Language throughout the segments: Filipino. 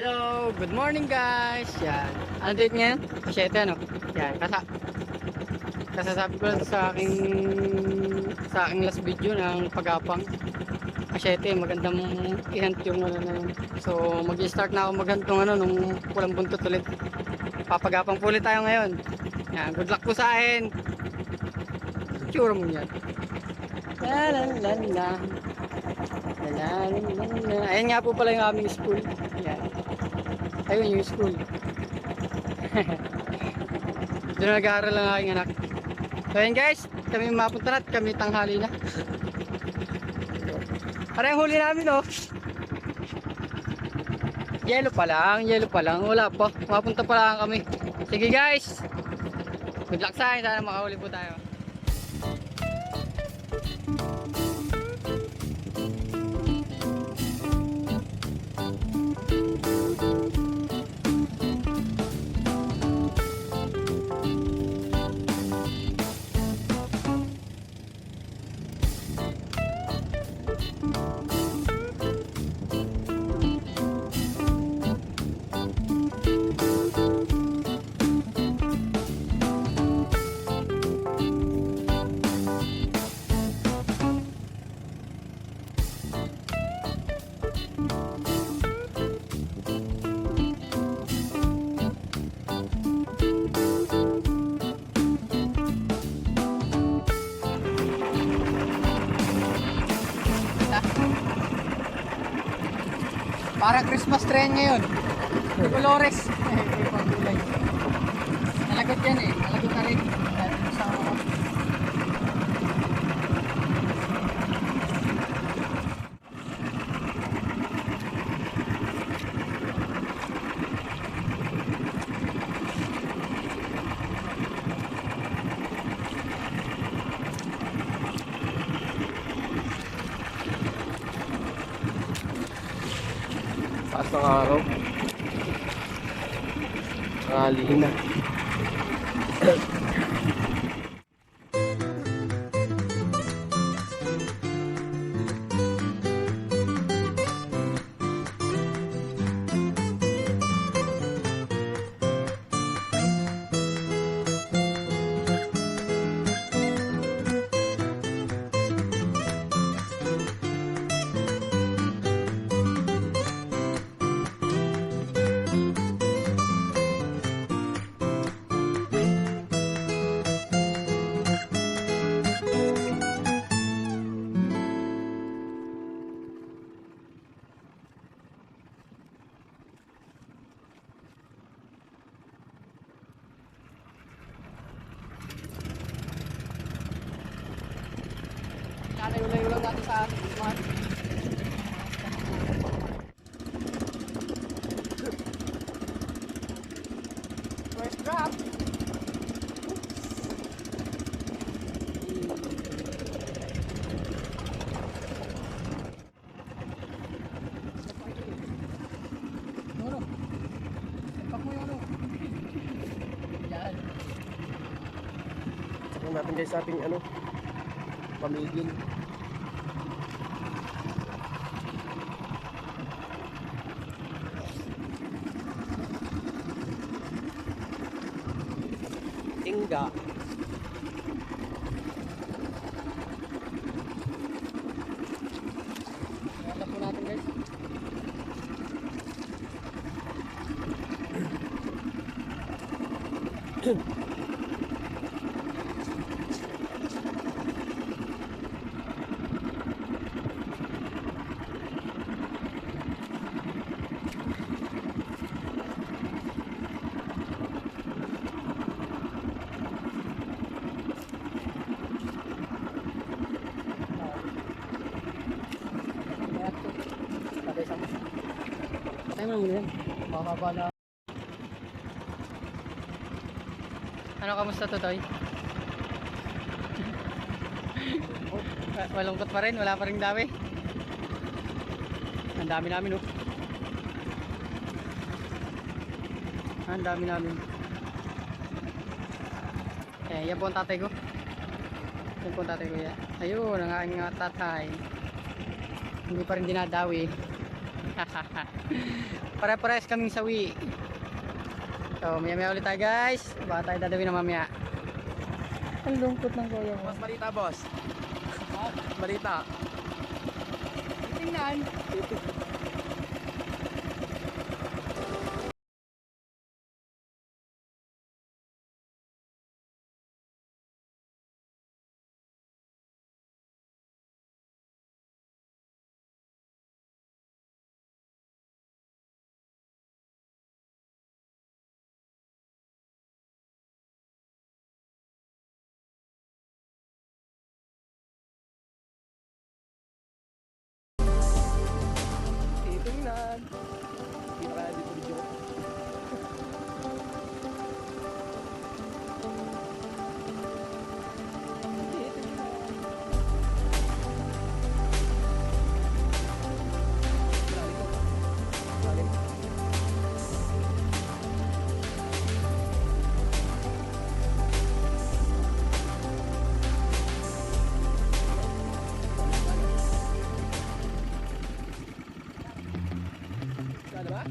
Hello, good morning guys. Yan. Ano date ngayon? 7 ano? Yan, kasasabi ko lang sa aking last video ng pagapang. 7, magandang i-hunt yung ano na yun. So, mag-start na ako mag-hunt nung ano, nung pulang buntot ulit. Papagapang po ulit tayo ngayon. Yan, good luck po sa akin. Tsura mo yan. La la la la. La la la la. Ayan nga po pala yung aming school. Yan. Ayun yung school. Doon nag-aaral lang aking anak. So ayun guys, kami mapunta na at kami tanghali na. Parang huli namin oh. Yelo pa lang, wala pa. Mapunta pa lang kami. Sige guys. Good luck sa akin, sana makahuli po tayo. Para Christmas trend ngayon. De Colores. Nalagot yan eh. Nalagot na rin. Taas ng araw. Rally na. Ulay-ulay natin sa mga first drop. Sakang natin guys sa ating pamigil. Tingga. Wala po natin guys. Tayo mo muna yan. Makakabala. Ano, kamusta to, Toy? Malungkot pa rin, wala pa rin dami. Ang dami namin, oh. Ang dami namin. Yan po ang tatay ko. Yan po ang tatay ko, yan. Ayun, ang aking tatay. Hindi pa rin dinadawi. Pare-pares kaming sawi. So, maya-maya ulit tayo guys. Baka tayo dadawin na mamaya. Ang lungkot ng kuya mo. Boss, malita boss. Malita. Tingnan. Titingnan. Hindi na kaya dito video. Isla ba?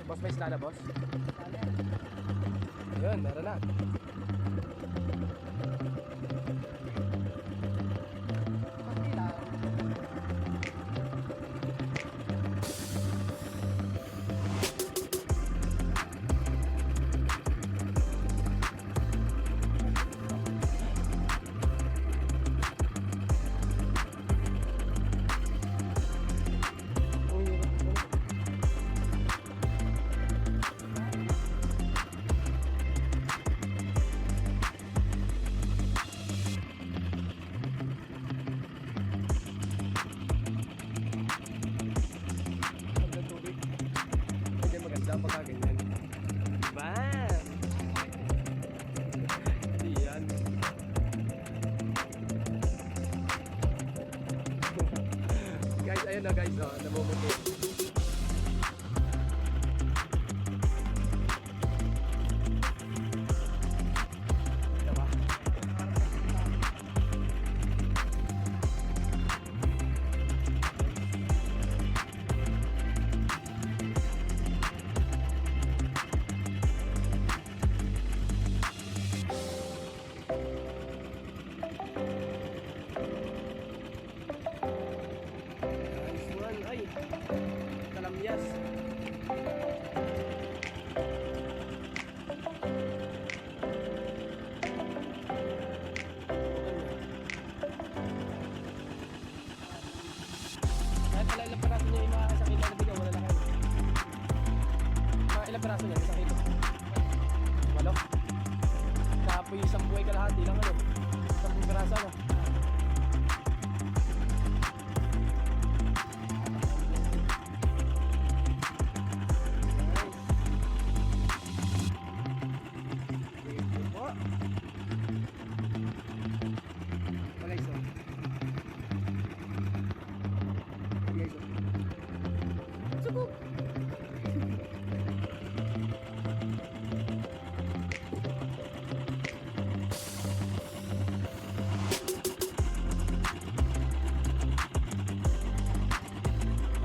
Boss, may isla na boss? Ayun, meron na. Ang tubig. Hindi maganda pagka ganyan. Bam! Hindi yan. Guys, ayun na guys. Oh, namumuti. Diba? Nice one. Ay, kalamyas. Kahit pala ilang peraso niya yung mga isang kilo na bigaw, wala na kayo. Mga ilang peraso niya, isang kilo. Walo. Kapoy isang buhay kalahati lang ano. Isang peraso ano.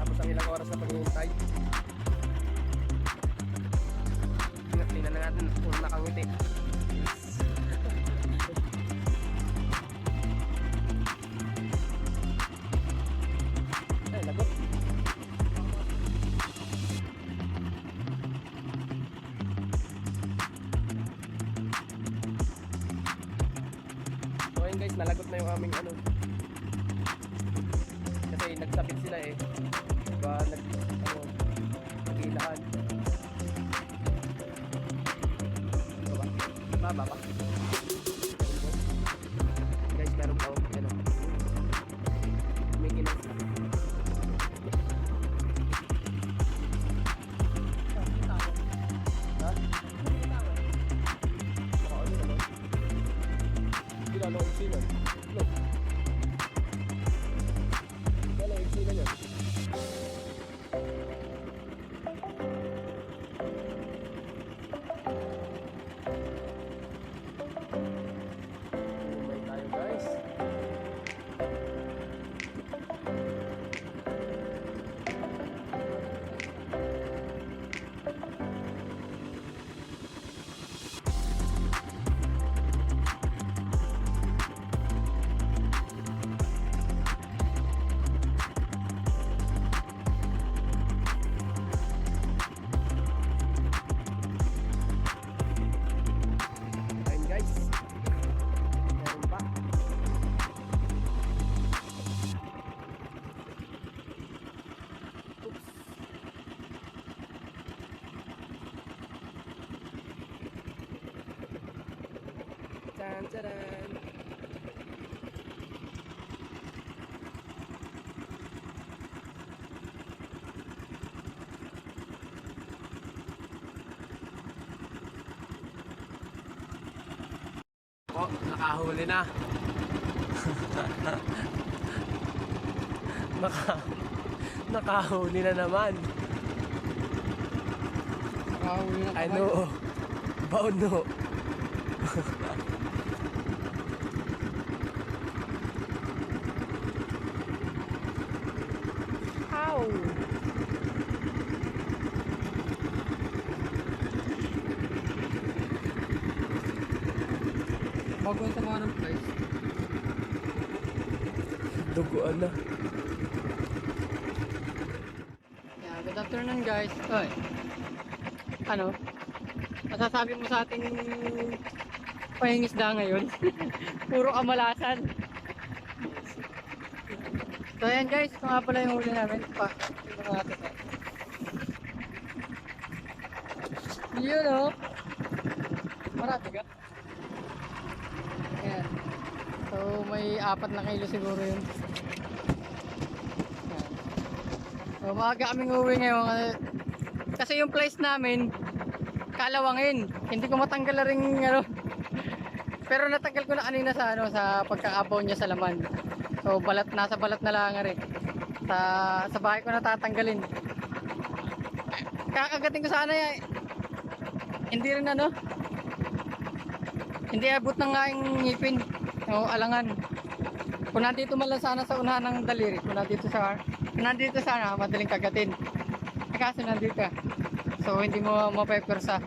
Tapos ang ilang oras na paghihintay. Tingnan na natin kung nakangiti. Ay, lagot. So ayun guys, nalagot na yung aming ano. Kasi nagsabit sila eh. Diba, nagkilahan. Diba? Baba pa. Guys, meron pa ako. Ano? May ginas na. Ha? Oo, yun ano? Hindi na, no, yung sinan. Look. Wala, yung sinan yan. Tcharan! Oh, nakahuli na. Nakahuli na naman. Nakahuli na Ano? Bauno. Ow! Bago sa mga ng place. Duguan na. Yeah, good afternoon guys. Oy. Ano? Masasabi mo sa ating pahingisda ngayon? Puro kamalasan. So ayan guys, ito nga pala yung huli namin. Tingnan natin. Yun oh. Marami ka. Ayan. So may 4 na kilo siguro yun. Ayan. So maaga kaming uwi ngayon kasi yung place namin kalawangin. Hindi ko matanggal na rin ano. Pero natanggal ko na kanina sa ano sa pagkaabaw niya sa laman. So nasa balat na lang rin. Sa bahay ko natatanggalin. Kakagating ko sana hindi rin ano. Hindi abot ng aking ngipin. O alangan. Kung nandito man lang sana sa unahan ng daliri, kung nandito sana madaling kagatin. Kaso nandito. So hindi mo mapepersa.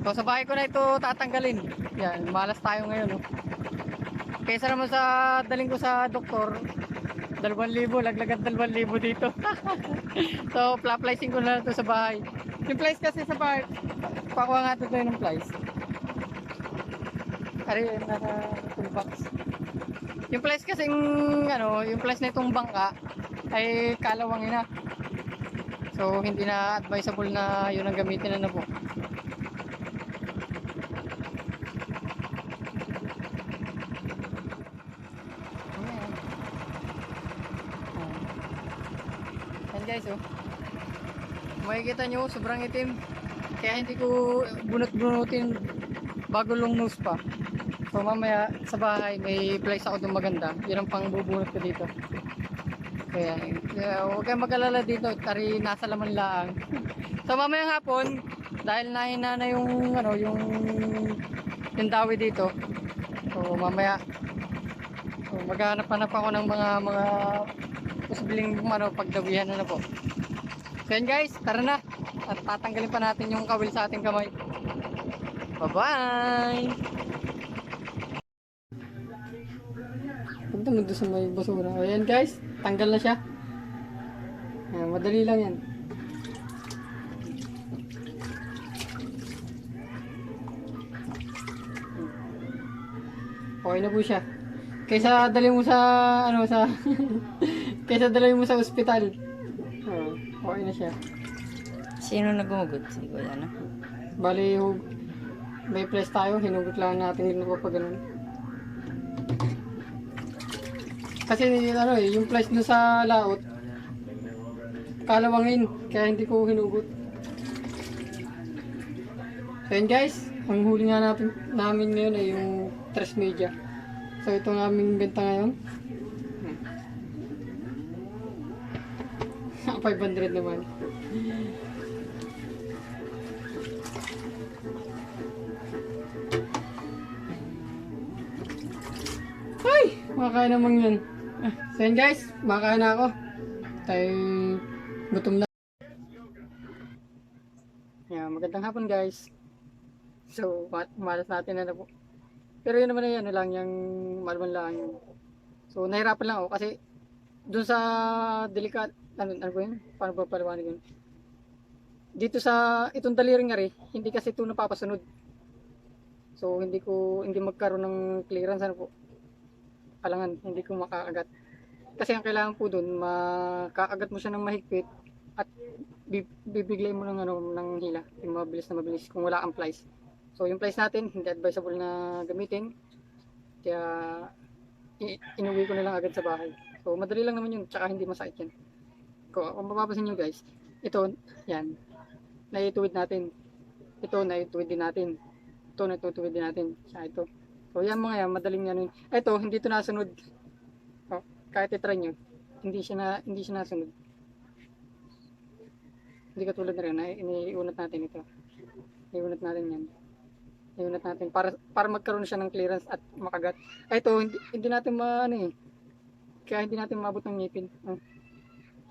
So sa bahay ko na ito tatanggalin. Yan, malas tayo ngayon. Oh. Kaysa naman sa daling ko sa doktor, 2,000, laglagan 2,000 dito. So fla-flicing ko na ito sa bahay. Yung flies kasi sa bahay, pakuha nga ito tayo ng flies. Ari, nasa toolbox. Yung flies kasi ano, yung flies na itong bangka ay kalawangin na. So hindi na advisable na yun ang gamitin na po. Ayan guys oh. Makikita nyo sobrang itim. Kaya hindi ko bunot-bunutin bago long nose pa. So mamaya sa bahay may place ako doon maganda. Yun ang pang bubunot ko dito. Kaya huwag kayong mag-alala dito, tari nasa laman lang. So mamayang hapon, dahil nahina na yung ano, yung dawi dito. So mamaya maghanap-hanap ako ng mga posibleng ano, pagdawihan na po. So yan guys, tara na. At tatanggalin pa natin yung kawil sa ating kamay. Bye-bye! Punta mo doon sa may basura. Ayan guys, tanggal na siya. Ayan, madali lang yan. Okay na po siya. Kaysa dali mo sa ano sa kaysa dali mo sa ospital. Okay na siya. Sino nagumugot? Si Kuya na? Bali, may place tayo, hinugot lang natin yung pag ganun. Kasi ano yung place doon sa laot, kalawangin, kaya hindi ko hinugot. So yun guys, ang huli nga namin ngayon ay yung tres media. So ito ang aming benta ngayon. 500 naman. Ay! Makakain naman yun. So yun guys, makakain na ako. Tayo gutom na. Yeah, magandang hapon guys. So, malas natin na po. Pero yun naman ay ano lang, yung malaman lang. So, nahirapan lang ako kasi dun sa delicate, ano ba yun? Paano ba paliwanag yun? Dito sa itong daliring nga rin, hindi kasi ito napapasunod. So, hindi magkaroon ng clearance ano po. Alangan, hindi ko makakagat. Kasi ang kailangan po dun, makakagat mo siya ng mahigpit at bibigay mo ng hila, yung mabilis na mabilis kung wala kang plies. So yung plies natin, hindi advisable na gamitin. Kaya inuwi ko na lang agad sa bahay. So madali lang naman yun, tsaka hindi masakit yan. Kung mapapansin nyo guys, ito, yan, naituwid natin. Ito, naituwid din natin. Ito, naituwid din natin. Siya, ito. So yan mga yan, madaling yan. Ito, hindi ito nasunod. Oh, kahit itry nyo, hindi siya nasunod. Hindi katulad na rin, iniunat natin ito. Iunat natin yan. Iunat natin para magkaroon siya ng clearance at makagat. Ito, hindi natin kaya hindi natin maabot ng ngipin.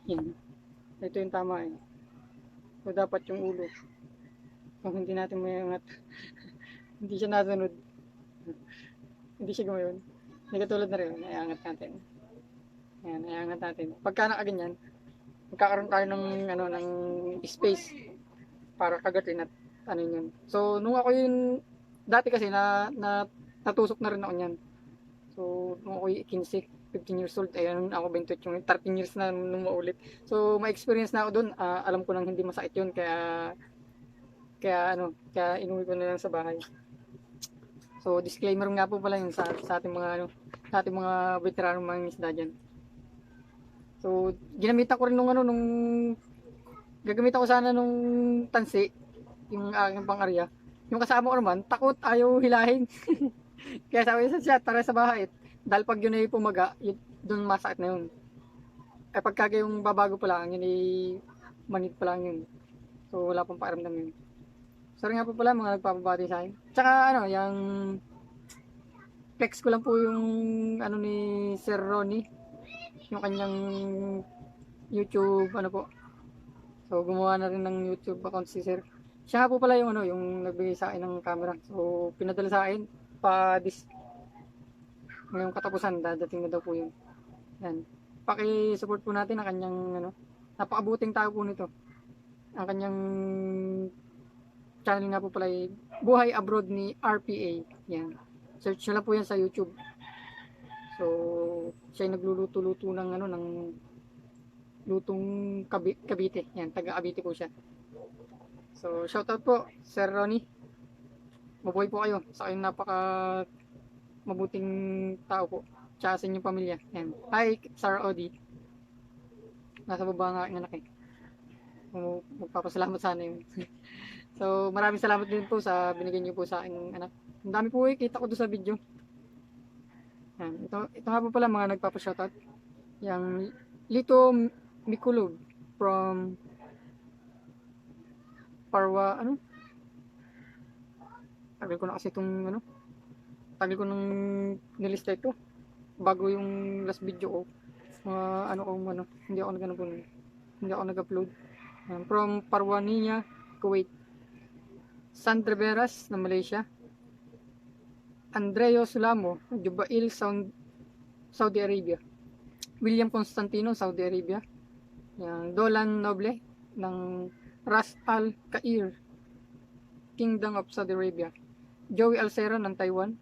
Yan. Ito yung tama eh. So dapat yung ulo. Kung hindi natin mayangat, hindi siya nasunod. Hindi siya gumayon. Hindi katulad na rin, naiangat natin. Yan, naiangat natin. Pagka nakaganyan, magkakaroon tayo ng space para kagatin at ano yun. So nung ako yun dati kasi natusok na rin ako niyan. So nung ako 15 years old, ayun ako 28, yung 13 years na nung maulit. So may experience na ako doon, alam ko nang hindi masakit yun, kaya inuwi ko na lang sa bahay. So disclaimer nga po pala yun sa ating mga veteranong mga isda dyan. So ginamitan ko rin nung gagamitan ko sana nung tansi, yung aking pang-arya. Yung kasama ko naman, takot, ayaw hilahin. Kaya sabi siya, tara sa bahay. Dahil pag yun ay pumaga, doon masakit na yun. Pagka yung babago pa lang, yun ay manit pa lang yun. So wala pang pakiramdam yun. Sorry nga po pala mga nagpapabati sa akin. Tsaka yung flex ko lang po yung ni Sir Ronnie. Yung kanyang YouTube, So gumawa na rin ng YouTube account si Sir. Siya nga po pala yung nagbigay sa akin ng camera. So pinadala sa akin ngayong katapusan, dadating na daw po yun. Yan. Paki-support po natin ang kanyang napakabuting tao po nito. Ang kanyang channel nga po pala ay Buhay Abroad ni RPA. Yan. Search nyo lang po yan sa YouTube. So siya ay nagluluto-luto ng lutong Cavite. Yan, taga Cavite po siya. So shoutout po Sir Ronnie. Mabuhay po kayo sa kayong napaka mabuting tao po. Tsaka sa inyong pamilya. Yan. Hi, Sir Odi. Nasa baba nga aking anak eh. Magpapasalamat sana yun. So, maraming salamat din po sa binigyan niyo po sa aking anak. Ang dami po kita ko doon sa video. Yan. Ito nga po pala mga nagpapashoutout. Yang Lito Mikulog from Parwa, tagal ko na kasi itong tagal ko nang nilista ito bago yung last video ko. Hindi ako nag-upload. From Parwania, Kuwait. Sandra Veras na Malaysia. Andreo Sulamo, Jubail, Saudi Arabia. William Constantino, Saudi Arabia. Dolan Noble ng Ras Al Khair, Kingdom of Saudi Arabia. Joey Alcera ng Taiwan.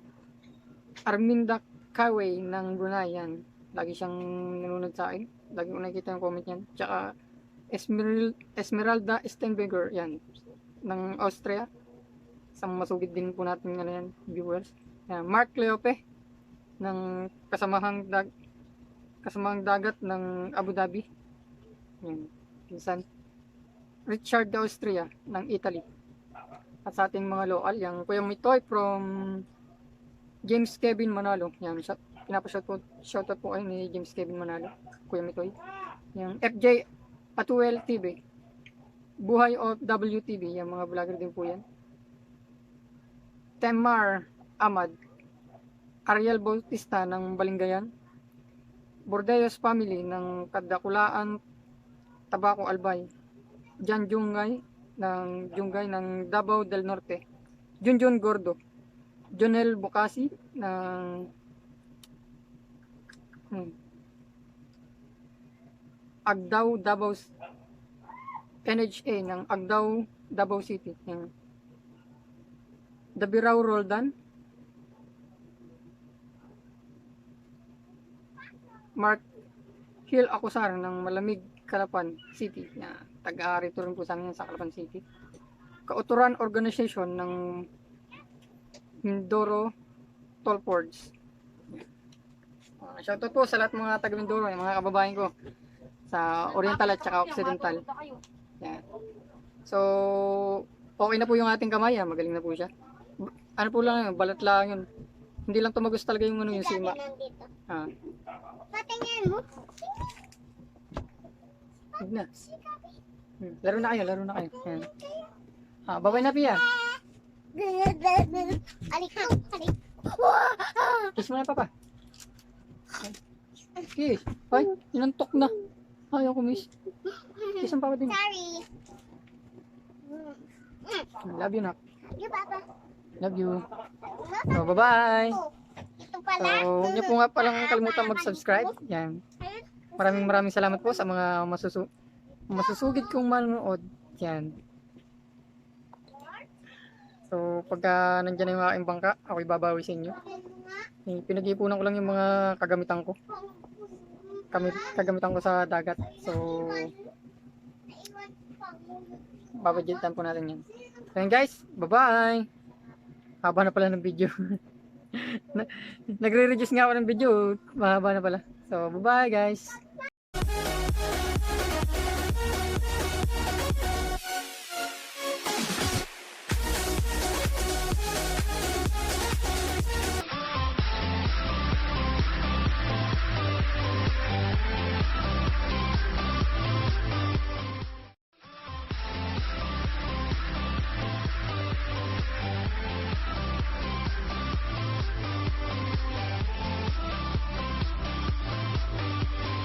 Arminda Kaway ng Brunei. Yan. Lagi siyang nanonood sa akin. Lagi ko nakikita yung comment niyan. Tsaka Esmeralda Stenberger. Yan. Ng Austria. Isang masugid din po natin yan, viewers. Yan. Mark Leope ng kasamahang dagat ng Abu Dhabi. Yan. Minsan. Richard de Austria ng Italy. At sa ating mga local, yung Kuya Mitoy from James Kevin Manalo. Yan, pinapa-shoutout po kayo ni James Kevin Manalo, Kuya Mitoy. Yung FJ Atuel TV, Buhay of WTV, yung mga vlogger din po yan. Temar Ahmad, Ariel Bautista ng Balingayan, Bordeos Family ng Kadakulaan, Tabaco Albay, Jan Jungay ng Davao del Norte, Junjun Gordo, Jonel Bukasi ng Agdao Davao, NHA ng Agdao Davao City, yung Dabirao Roldan, Mark Hill Acusar ng Malamig Calapan City, na taga-ari rin po sa amin sa Calapan City. Kauturan Organization ng Mindoro Tolfords, Shoutout po sa lahat ng mga taga Mindoro, yung mga kababayan ko sa Oriental at saka Occidental. Yan. So, okay na po yung ating kamay, magaling na po siya. Ano po lang yun, balat lang yun. Hindi lang tumagos talaga yung ano yung sima. Ah. Patingin mo. Huwag na. Laro na kayo, laro na kayo. Yan. Babay na Pia. Alik. Kiss mo na papa. Kiss. Ay, inantok na. Ayaw ko miss. Kiss ang papa din. Sorry. Love you, nak. You, Papa. Love you. So, bye-bye. Ito pala. So, huwag niyo po nga palang kalimutan mag-subscribe. Yan. Maraming salamat po sa mga masusugid kong manonood. Yan. So, pagka nandyan na yung aking bangka, ako'y babawi sa inyo. Pinag-iipunan ko lang yung mga kagamitan ko. Kagamitan ko sa dagat. So, babadgetan po natin yan. So, yun guys, bye-bye! Haba na pala ng video. Nagre-reduce nga ako ng video. Mahaba na pala. So, bye-bye guys!